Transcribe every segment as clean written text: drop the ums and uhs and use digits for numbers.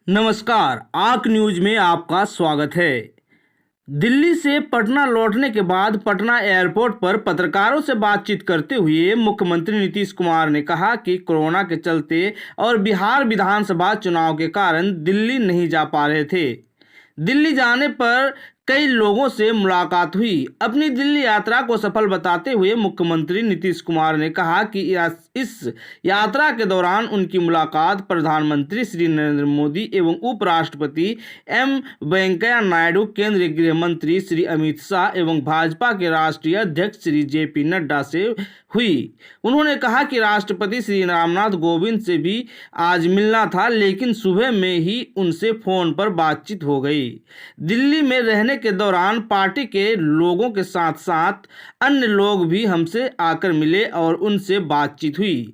नमस्कार, आंख न्यूज में आपका स्वागत है। दिल्ली से पटना लौटने के बाद पटना एयरपोर्ट पर पत्रकारों से बातचीत करते हुए मुख्यमंत्री नीतीश कुमार ने कहा कि कोरोना के चलते और बिहार विधानसभा चुनाव के कारण दिल्ली नहीं जा पा रहे थे। दिल्ली जाने पर कई लोगों से मुलाकात हुई। अपनी दिल्ली यात्रा को सफल बताते हुए मुख्यमंत्री नीतीश कुमार ने कहा कि इस यात्रा के दौरान उनकी मुलाकात प्रधानमंत्री श्री नरेंद्र मोदी एवं उपराष्ट्रपति एम वेंकैया नायडू, केंद्रीय गृह मंत्री श्री अमित शाह एवं भाजपा के राष्ट्रीय अध्यक्ष श्री जेपी नड्डा से हुई। उन्होंने कहा कि राष्ट्रपति श्री रामनाथ कोविंद से भी आज मिलना था, लेकिन सुबह में ही उनसे फोन पर बातचीत हो गई। दिल्ली में रहने के दौरान पार्टी के लोगों के साथ साथ अन्य लोग भी हमसे आकर मिले और उनसे बातचीत हुई।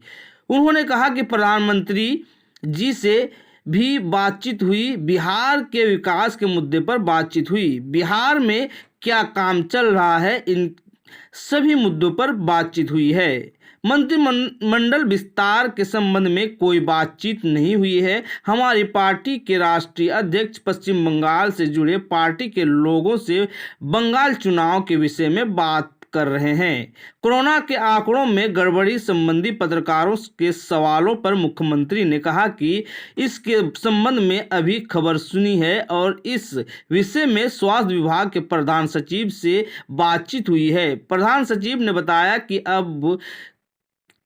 उन्होंने कहा कि प्रधानमंत्री जी से भी बातचीत हुई। बिहार के विकास के मुद्दे पर बातचीत हुई। बिहार में क्या काम चल रहा है, इन सभी मुद्दों पर बातचीत हुई है। मंत्रिमंडल विस्तार के संबंध में कोई बातचीत नहीं हुई है। हमारी पार्टी के राष्ट्रीय अध्यक्ष पश्चिम बंगाल से जुड़े पार्टी के लोगों से बंगाल चुनाव के विषय में बात कर रहे हैं। कोरोना के आंकड़ों में गड़बड़ी संबंधी पत्रकारों के सवालों पर मुख्यमंत्री ने कहा कि इसके संबंध में अभी खबर सुनी है और इस विषय में स्वास्थ्य विभाग के प्रधान सचिव से बातचीत हुई है। प्रधान सचिव ने बताया कि अब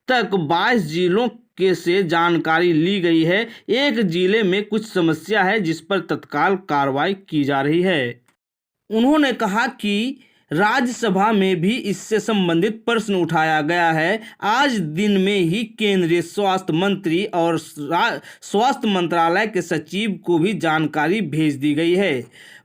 तक 22 जिलों के से जानकारी ली गई है। एक जिले में कुछ समस्या है जिस पर तत्काल कार्रवाई की जा रही है। उन्होंने कहा कि राज्यसभा में भी इससे संबंधित प्रश्न उठाया गया है। आज दिन में ही केंद्रीय स्वास्थ्य मंत्री और स्वास्थ्य मंत्रालय के सचिव को भी जानकारी भेज दी गई है।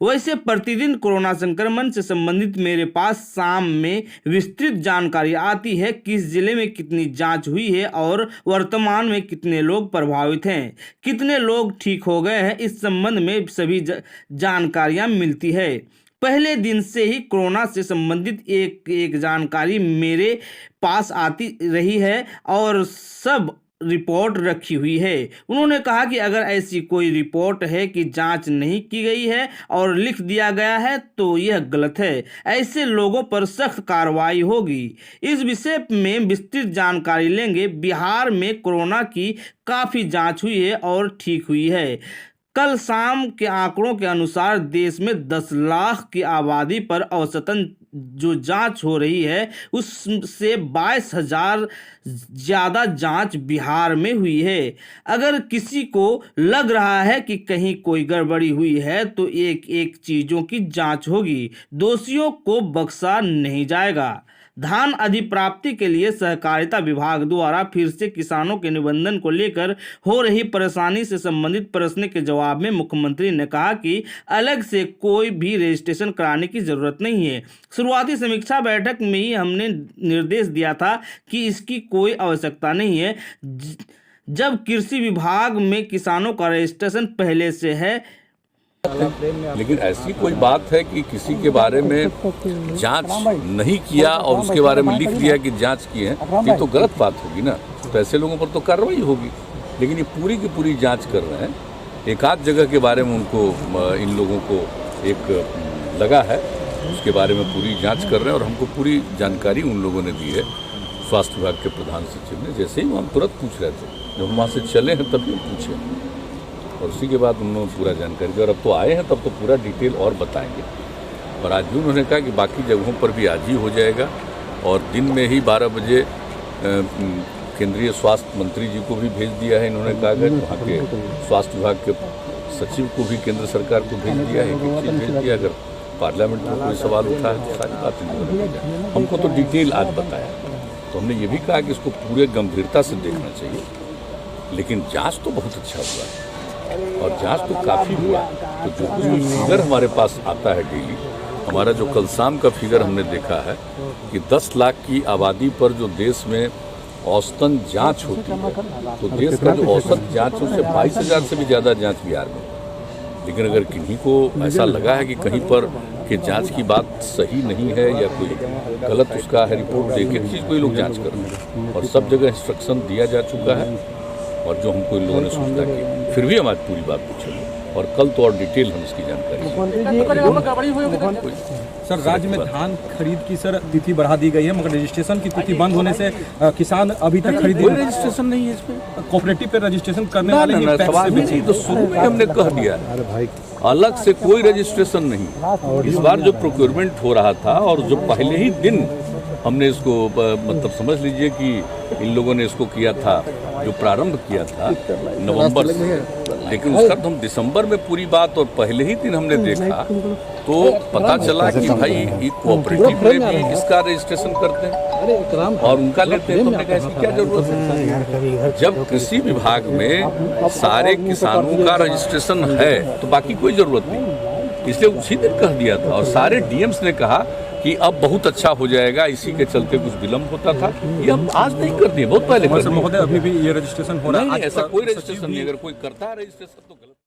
वैसे प्रतिदिन कोरोना संक्रमण से संबंधित मेरे पास शाम में विस्तृत जानकारी आती है, किस जिले में कितनी जांच हुई है और वर्तमान में कितने लोग प्रभावित हैं, कितने लोग ठीक हो गए हैं। इस संबंध में सभी जानकारियां मिलती है। पहले दिन से ही कोरोना से संबंधित एक जानकारी मेरे पास आती रही है और सब रिपोर्ट रखी हुई है। उन्होंने कहा कि अगर ऐसी कोई रिपोर्ट है कि जांच नहीं की गई है और लिख दिया गया है तो यह गलत है। ऐसे लोगों पर सख्त कार्रवाई होगी। इस विषय में विस्तृत जानकारी लेंगे। बिहार में कोरोना की काफ़ी जांच हुई है और ठीक हुई है। कल शाम के आंकड़ों के अनुसार देश में 10 लाख की आबादी पर औसतन जो जांच हो रही है उससे 22,000 ज़्यादा जांच बिहार में हुई है। अगर किसी को लग रहा है कि कहीं कोई गड़बड़ी हुई है तो एक एक चीज़ों की जांच होगी। दोषियों को बख्शा नहीं जाएगा। धान अधिप्राप्ति के लिए सहकारिता विभाग द्वारा फिर से किसानों के निबंधन को लेकर हो रही परेशानी से संबंधित प्रश्न के जवाब में मुख्यमंत्री ने कहा कि अलग से कोई भी रजिस्ट्रेशन कराने की जरूरत नहीं है। शुरुआती समीक्षा बैठक में ही हमने निर्देश दिया था कि इसकी कोई आवश्यकता नहीं है। जब कृषि विभाग में किसानों का रजिस्ट्रेशन पहले से है। लेकिन ऐसी कोई बात है कि किसी के बारे में जांच नहीं किया और उसके बारे में लिख दिया कि जांच की है, ये तो गलत बात होगी ना। तो ऐसे लोगों पर तो कार्रवाई होगी। लेकिन ये पूरी की पूरी जांच कर रहे हैं। एक आध जगह के बारे में उनको इन लोगों को एक लगा है, उसके बारे में पूरी जांच कर रहे हैं और हमको पूरी जानकारी उन लोगों ने दी है। स्वास्थ्य विभाग के प्रधान सचिव ने जैसे ही हम तुरंत पूछ रहे थे, जब हम वहाँ से चले हैं तभी हम पूछे और उसी के बाद उन्होंने पूरा जानकारी दी। और अब तो आए हैं तब तो पूरा डिटेल और बताएंगे। और आज भी उन्होंने कहा कि बाकी जगहों पर भी आज ही हो जाएगा और दिन में ही 12 बजे केंद्रीय स्वास्थ्य मंत्री जी को भी भेज दिया है। इन्होंने कहा कि वहाँ के स्वास्थ्य विभाग के सचिव को भी केंद्र सरकार को भेज दिया है, एक चीज़ भेज दिया। अगर पार्लियामेंट में कोई सवाल उठा है तो सारी बात इन्होंने भेजा। हमको तो डिटेल आज बताया। तो हमने ये भी कहा कि इसको पूरे गंभीरता से देखना चाहिए। लेकिन जाँच तो बहुत अच्छा हुआ है और जांच तो काफ़ी हुआ। तो जो कुछ भी फिगर हमारे पास आता है डेली, हमारा जो कल शाम का फिगर हमने देखा है कि 10 लाख की आबादी पर जो देश में औसतन जांच होती है, तो देश का जो औसत जांच है उससे 22,000 से भी ज़्यादा जांच बिहार में। लेकिन अगर किन्हीं को ऐसा लगा है कि कहीं पर कि जांच की बात सही नहीं है या कोई गलत उसका है रिपोर्ट दे के चीज़ कोई लोग जाँच कर रहे हैं और सब जगह इंस्ट्रक्शन दिया जा चुका है। और जो हमको इन लोगों ने सूचना की, फिर भी हम आज पूरी बात पूछेंगे। और कल तो और डिटेल हम इसकी जानकारी सर, राज्य में धान खरीद की सर तिथि बढ़ा दी गई है, मगर रजिस्ट्रेशन की तिथि बंद होने से किसान अभी तक खरीद कोई रजिस्ट्रेशन नहीं है इसमें। कोऑपरेटिव पे रजिस्ट्रेशन करने वाले ही पैक्स सवाल से ही बचे। नहीं, तो शुरू में हमने कह दिया अलग से कोई रजिस्ट्रेशन नहीं। इस बार जो प्रोक्योरमेंट हो रहा था और जो पहले ही दिन हमने इसको मतलब समझ लीजिए कि इन लोगों ने इसको किया था, जो प्रारंभ किया था नवंबर से, लेकिन उसका तो हम दिसंबर में पूरी बात और पहले ही दिन हमने देखा तो पता चला कि भाई ये कोऑपरेटिव में भी इसका रजिस्ट्रेशन करते हैं और उनका लेते हैं। तो हमने कहा इसकी क्या जरूरत है? जब कृषि विभाग में सारे किसानों का रजिस्ट्रेशन है तो बाकी कोई जरूरत नहीं, इसलिए उसी दिन कह दिया था। और सारे डीएम्स ने कहा कि अब बहुत अच्छा हो जाएगा, इसी के चलते कुछ विलम्ब होता था। ये हम आज नहीं कर दिए, बहुत पहले कर दिए। महोदय अभी भी ये रजिस्ट्रेशन हो रहा है। नहीं, ऐसा कोई रजिस्ट्रेशन नहीं। अगर कोई करता है रजिस्ट्रेशन तो गलत